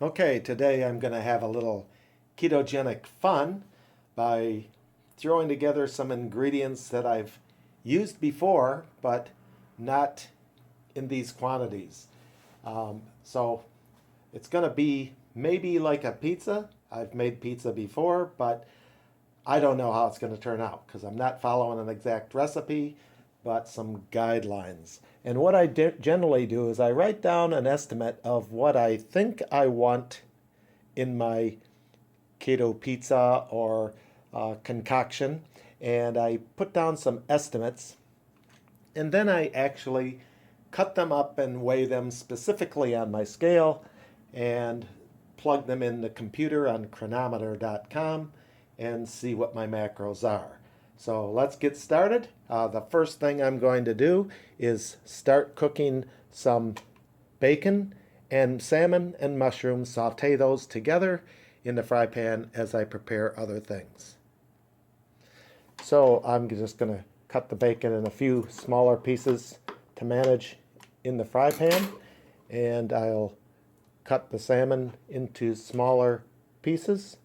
Okay, today I'm going to have a little ketogenic fun by throwing together some ingredients that I've used before, but not in these quantities. So it's going to be maybe like a pizza. I've made pizza before, but I don't know how it's going to turn out because I'm not following an exact recipe, but some guidelines. And what I generally do is I write down an estimate of what I think I want in my keto pizza or concoction, and I put down some estimates, and then I actually cut them up and weigh them specifically on my scale and plug them in the computer on chronometer.com and see what my macros are. So let's get started. The first thing I'm going to do is start cooking some bacon and salmon and mushrooms, saute those together in the fry pan as I prepare other things. So I'm just going to cut the bacon in a few smaller pieces to manage in the fry pan, and I'll cut the salmon into smaller pieces.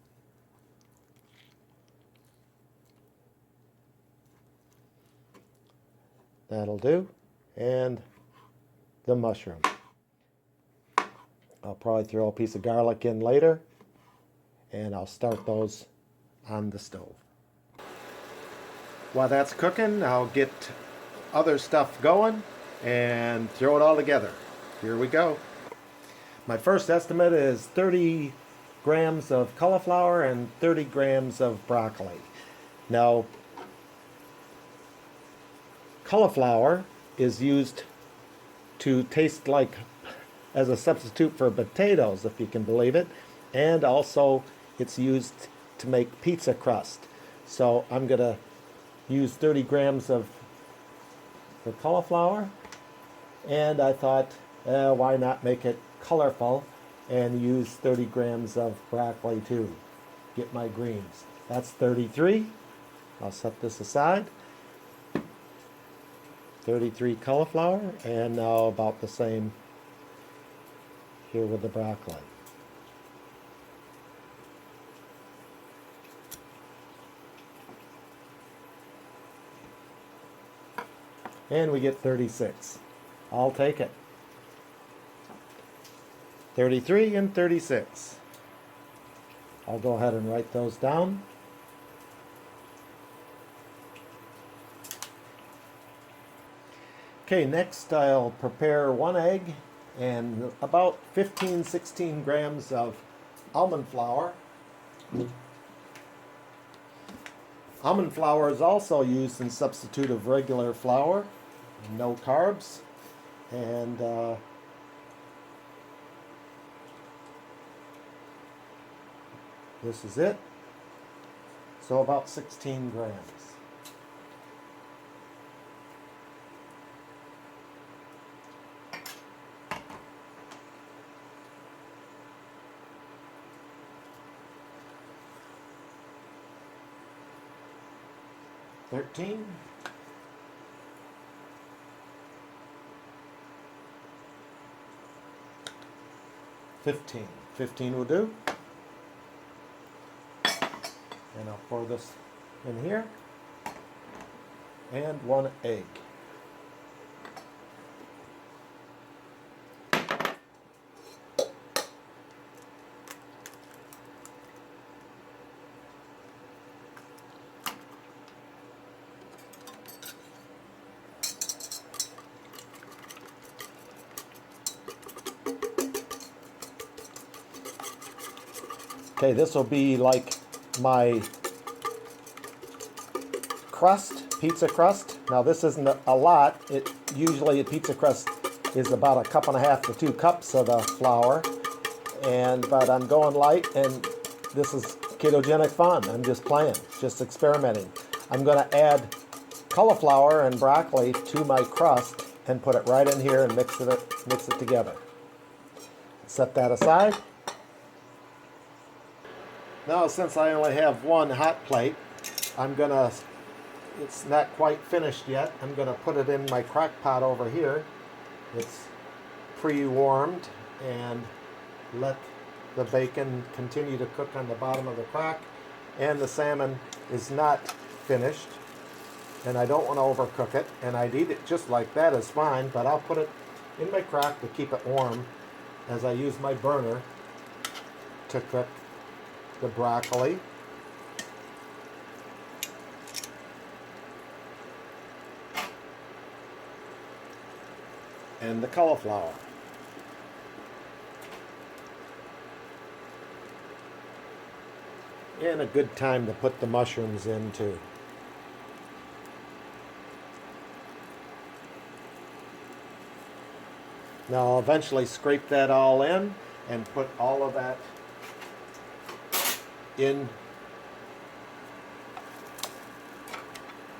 That'll do. And the mushroom. I'll probably throw a piece of garlic in later, and I'll start those on the stove. While that's cooking, I'll get other stuff going and throw it all together. Here we go. My first estimate is 30 grams of cauliflower and 30 grams of broccoli. Now, cauliflower is used to taste like as a substitute for potatoes, if you can believe it, and also it's used to make pizza crust. So I'm going to use 30 grams of the cauliflower, and I thought, why not make it colorful and use 30 grams of broccoli too. Get my greens. That's 33. I'll set this aside. 33 cauliflower, and now about the same here with the broccoli. And we get 36. I'll take it. 33 and 36. I'll go ahead and write those down. Okay, next I'll prepare one egg and about 15-16 grams of almond flour. Almond flour is also used in substitute of regular flour, no carbs, and this is it. So about 16 grams. $13. 15. 15 will do. And I'll pour this in here. And one egg. Okay, this will be like my crust, pizza crust. Now this isn't a lot. Usually a pizza crust is about 1.5 to 2 cups of the flour. But I'm going light, and this is ketogenic fun. I'm just playing, just experimenting. I'm going to add cauliflower and broccoli to my crust and put it right in here and mix it together. Set that aside. Now, since I only have one hot plate, it's not quite finished yet. I'm gonna put it in my crock pot over here. It's pre-warmed, and let the bacon continue to cook on the bottom of the crock, and the salmon is not finished, and I don't want to overcook it, and I'd eat it just like that is fine, but I'll put it in my crock to keep it warm as I use my burner to cook the broccoli. And the cauliflower. And a good time to put the mushrooms in too. Now I'll eventually scrape that all in and put all of that in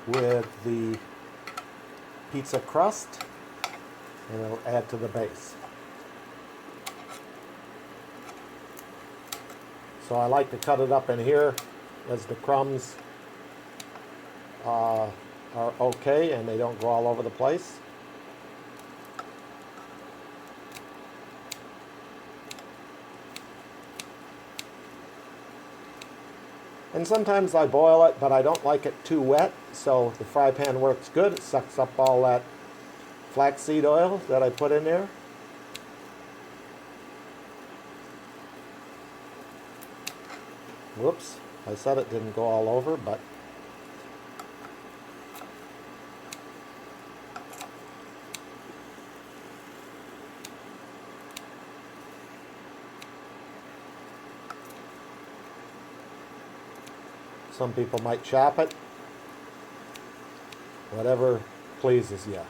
with the pizza crust, and it'll add to the base. So I like to cut it up in here as the crumbs are okay and they don't go all over the place. And sometimes I boil it, but I don't like it too wet, so the fry pan works good. It sucks up all that flaxseed oil that I put in there. Whoops, I said it didn't go all over, but some people might chop it. Whatever pleases you.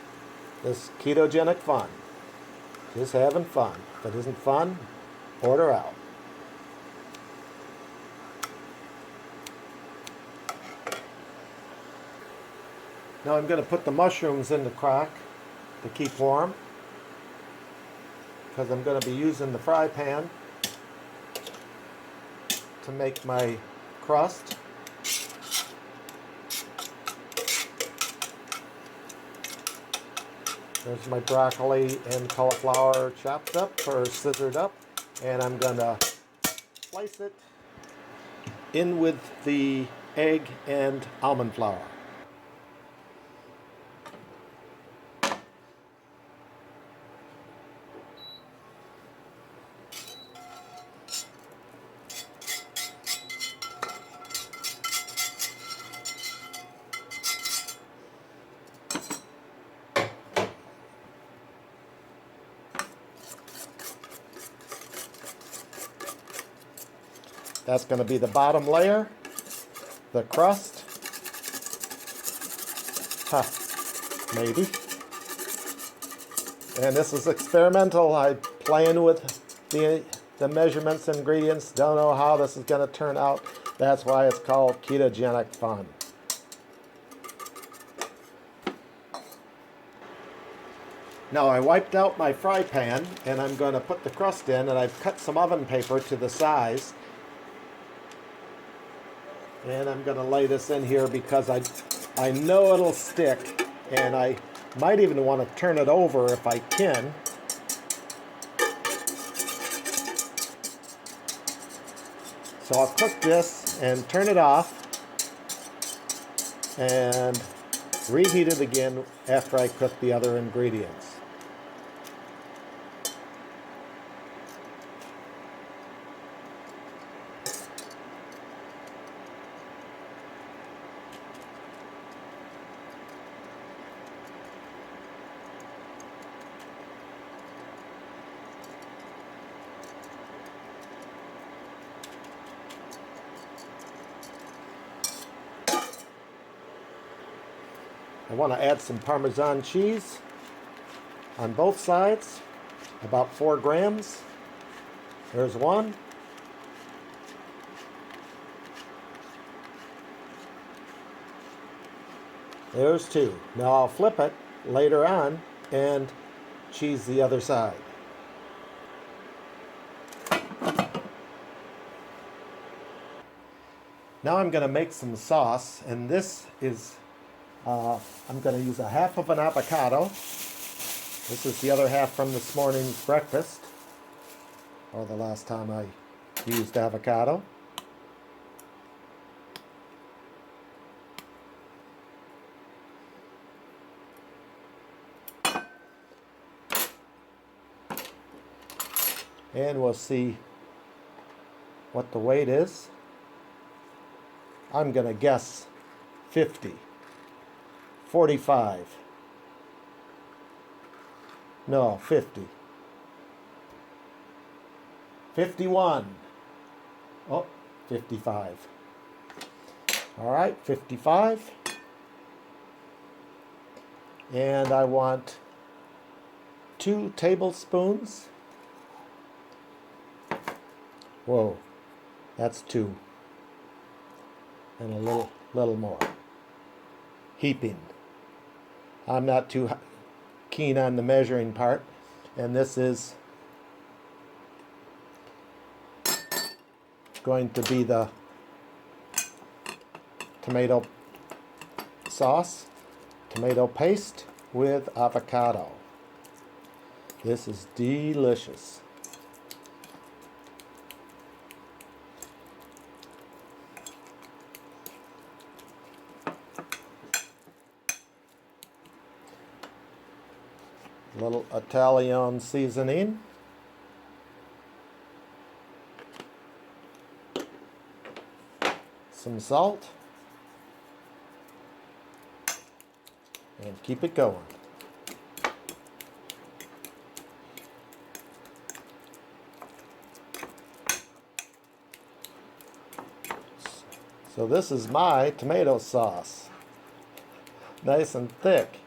This ketogenic fun. Just having fun. If it isn't fun, order out. Now I'm going to put the mushrooms in the crock to keep warm, because I'm going to be using the fry pan to make my crust. There's my broccoli and cauliflower chopped up or scissored up, and I'm going to slice it in with the egg and almond flour. That's going to be the bottom layer, the crust. Maybe. And this is experimental. I'm playing with the measurements, ingredients. Don't know how this is going to turn out. That's why it's called Ketogenic Fun. Now I wiped out my fry pan, and I'm going to put the crust in, and I've cut some oven paper to the size. And I'm going to lay this in here because I know it'll stick, and I might even want to turn it over if I can. So I'll cook this and turn it off and reheat it again after I cook the other ingredients. I want to add some Parmesan cheese on both sides, about 4 grams. There's one. There's 2. Now I'll flip it later on and cheese the other side. Now I'm going to make some sauce, and this is I'm going to use a half of an avocado. This is the other half from this morning's breakfast, or the last time I used avocado. And we'll see what the weight is. I'm going to guess 50, 45, no, 50, 51, oh, 55. All right, 55. And I want 2 tablespoons. Whoa, that's 2. And a little more. Heaping. I'm not too keen on the measuring part. And this is going to be the tomato sauce, tomato paste with avocado. This is delicious. Little Italian seasoning. Some salt. And keep it going. So this is my tomato sauce. Nice and thick.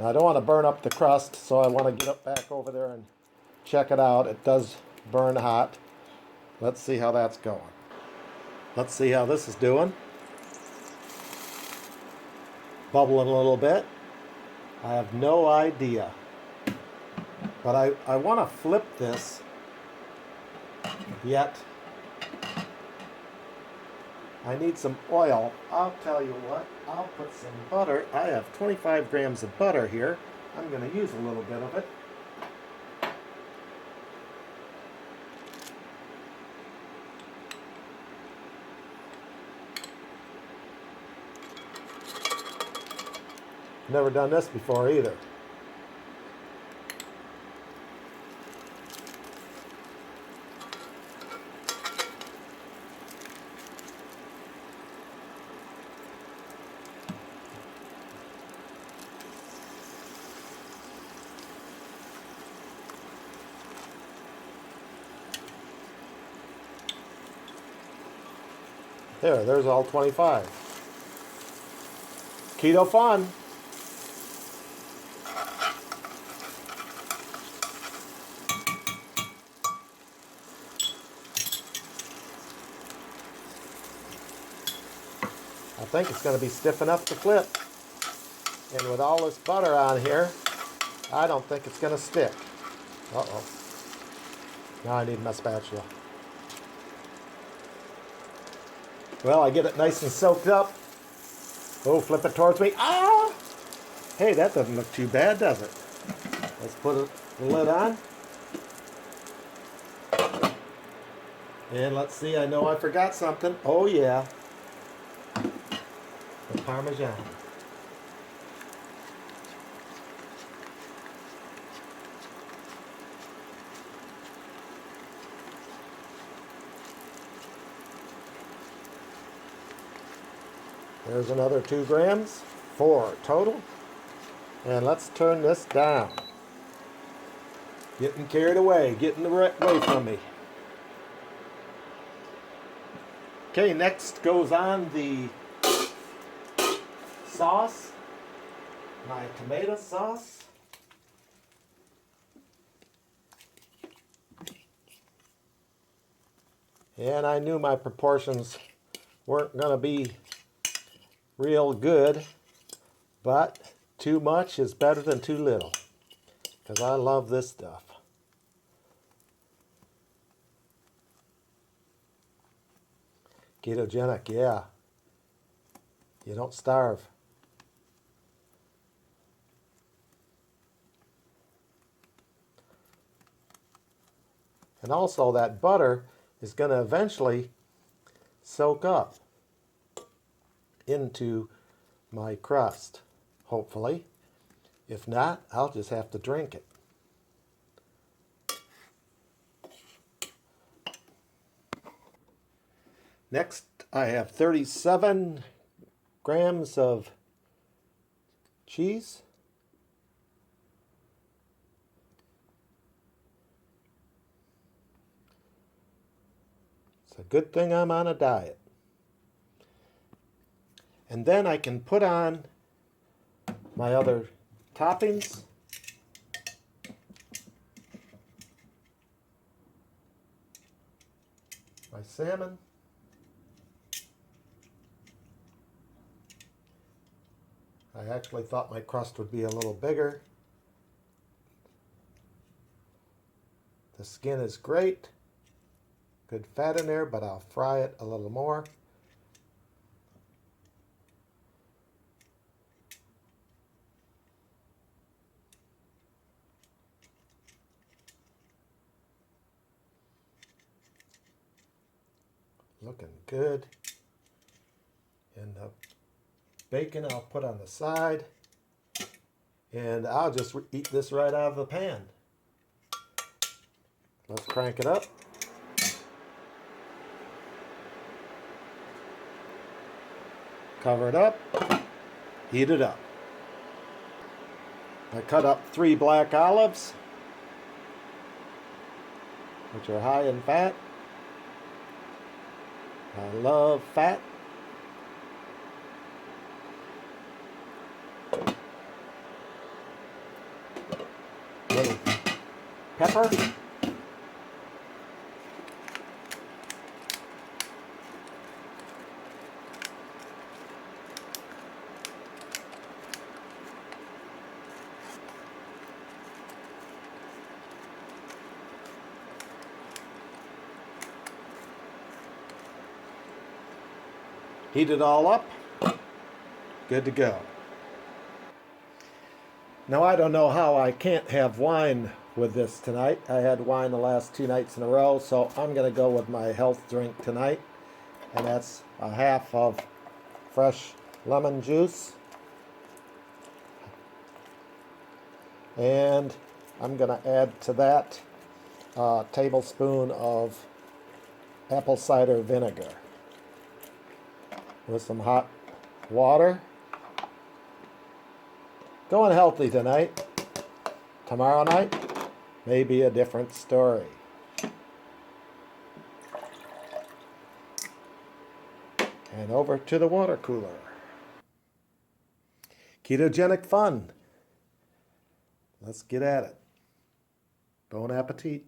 Now I don't want to burn up the crust, so I want to get up back over there and check it out. It does burn hot. Let's see how that's going. Let's see how this is doing. Bubbling a little bit. I have no idea. But I want to flip this, yet I need some oil. I'll tell you what, I'll put some butter. I have 25 grams of butter here. I'm going to use a little bit of it. Never done this before either. There's all 25. Keto fun. I think it's going to be stiff enough to flip. And with all this butter on here, I don't think it's going to stick. Uh-oh. Now I need my spatula. Well, I get it nice and soaked up. Oh, flip it towards me. Ah! Hey, that doesn't look too bad, does it? Let's put the lid on. And let's see, I know I forgot something. Oh, yeah. The Parmesan. There's another 2 grams, 4 total. And let's turn this down. Getting carried away, getting away from me. Okay, next goes on the sauce, my tomato sauce. And I knew my proportions weren't going to be real good, but too much is better than too little, because I love this stuff. Ketogenic, yeah. You don't starve. And also that butter is going to eventually soak up into my crust, hopefully. If not, I'll just have to drink it. Next, I have 37 grams of cheese. It's a good thing I'm on a diet. And then I can put on my other toppings. My salmon. I actually thought my crust would be a little bigger. The skin is great. Good fat in there, but I'll fry it a little more. Looking good. And the bacon I'll put on the side. And I'll just eat this right out of the pan. Let's crank it up. Cover it up. Heat it up. I cut up 3 black olives, which are high in fat. I love fat. Little pepper. Heat it all up. Good to go. Now I don't know how I can't have wine with this tonight. I had wine the last 2 nights in a row, so I'm going to go with my health drink tonight. And that's a half of fresh lemon juice. And I'm going to add to that a tablespoon of apple cider vinegar with some hot water. Going healthy tonight. Tomorrow night, maybe a different story. And over to the water cooler. Ketogenic Fun. Let's get at it. Bon appetit.